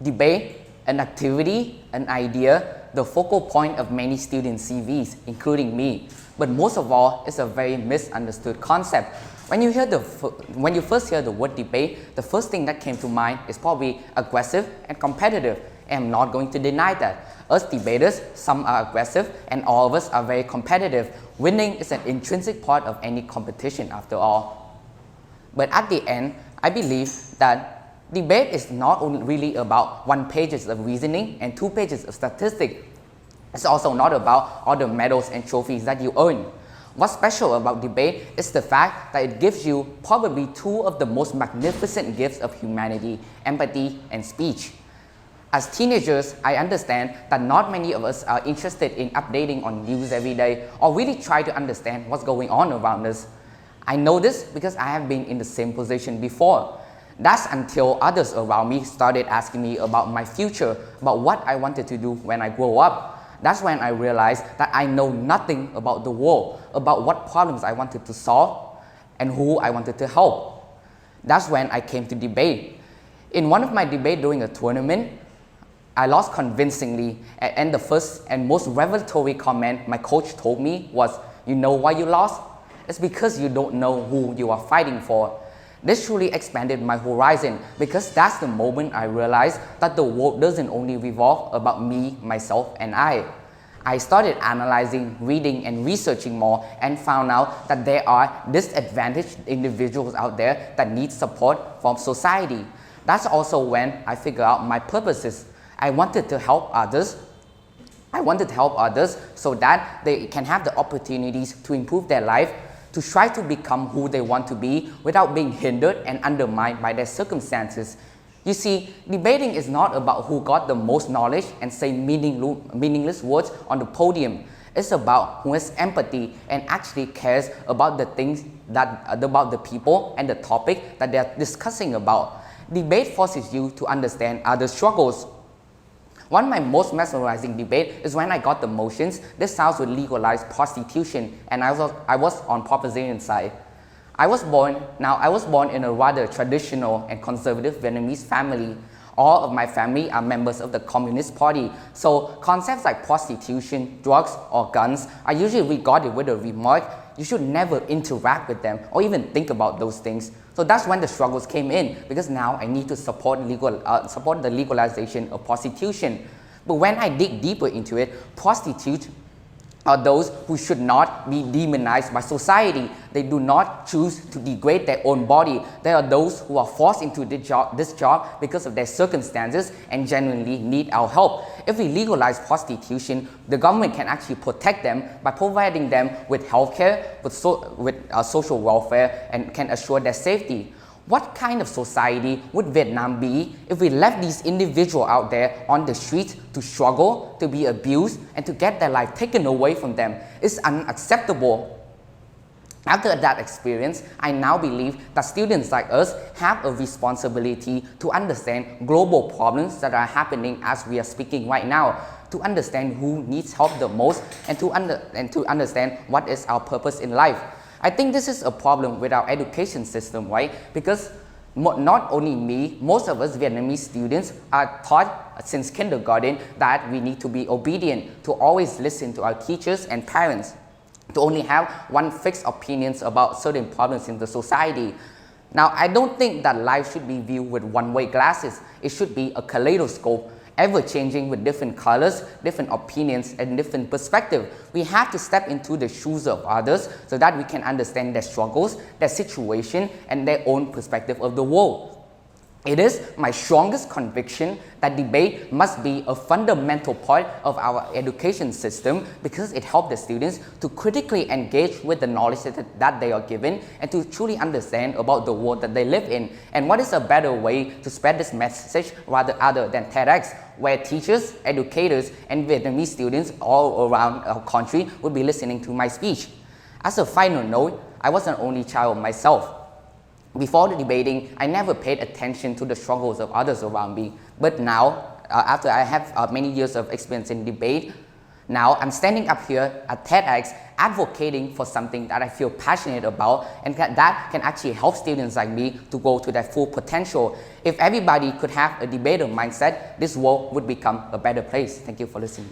Debate, an activity, an idea, the focal point of many students' CVs, including me. But most of all, it's a very misunderstood concept. When you first hear the word debate, the first thing that came to mind is probably aggressive and competitive. And I'm not going to deny that. Us debaters, some are aggressive and all of us are very competitive. Winning is an intrinsic part of any competition after all. But at the end, I believe that debate is not only really about 1 page of reasoning and 2 pages of statistics. It's also not about all the medals and trophies that you earn. What's special about debate is the fact that it gives you probably 2 of the most magnificent gifts of humanity, empathy and speech. As teenagers, I understand that not many of us are interested in updating on news every day or really try to understand what's going on around us. I know this because I have been in the same position before. That's until others around me started asking me about my future, about what I wanted to do when I grow up. That's when I realized that I know nothing about the world, about what problems I wanted to solve and who I wanted to help. That's when I came to debate. In one of my debates during a tournament, I lost convincingly, and the first and most revelatory comment my coach told me was, "You know why you lost? It's because you don't know who you are fighting for." This truly expanded my horizon because that's the moment I realized that the world doesn't only revolve about me, myself, and I. I started analyzing, reading, and researching more and found out that there are disadvantaged individuals out there that need support from society. That's also when I figured out my purposes. I wanted to help others so that they can have the opportunities to improve their life, to try to become who they want to be without being hindered and undermined by their circumstances. You see, debating is not about who got the most knowledge and say meaningless words on the podium. It's about who has empathy and actually cares about the things about the people and the topic that they are discussing about. Debate forces you to understand others' struggles. One of my most mesmerizing debates is when I got the motions this South would legalize prostitution, and I was on proposition side. I was born in a rather traditional and conservative Vietnamese family. All of my family are members of the Communist Party, so concepts like prostitution, drugs, or guns are usually regarded with a remark, "You should never interact with them or even think about those things." So that's when the struggles came in, because now I need to support the legalization of prostitution. But when I dig deeper into it, prostitutes are those who should not be demonized by society. They do not choose to degrade their own body. They are those who are forced into this job because of their circumstances and genuinely need our help. If we legalize prostitution, the government can actually protect them by providing them with healthcare, with social welfare, and can assure their safety. What kind of society would Vietnam be if we left these individuals out there on the streets to struggle, to be abused, and to get their life taken away from them? It's unacceptable. After that experience, I now believe that students like us have a responsibility to understand global problems that are happening as we are speaking right now, to understand who needs help the most, and to understand what is our purpose in life. I think this is a problem with our education system, right? Because not only me, most of us Vietnamese students are taught since kindergarten that we need to be obedient, to always listen to our teachers and parents, to only have one fixed opinions about certain problems in the society. Now, I don't think that life should be viewed with one-way glasses. It should be a kaleidoscope, ever-changing with different colors, different opinions, and different perspectives. We have to step into the shoes of others so that we can understand their struggles, their situation, and their own perspective of the world. It is my strongest conviction that debate must be a fundamental part of our education system because it helps the students to critically engage with the knowledge that they are given and to truly understand about the world that they live in. And what is a better way to spread this message other than TEDx, where teachers, educators, and Vietnamese students all around our country would be listening to my speech. As a final note, I was an only child myself. Before the debating, I never paid attention to the struggles of others around me. But now, after I have many years of experience in debate, Now I'm standing up here at TEDx advocating for something that I feel passionate about and that can actually help students like me to go to their full potential. If everybody could have a debater mindset, this world would become a better place. Thank you for listening.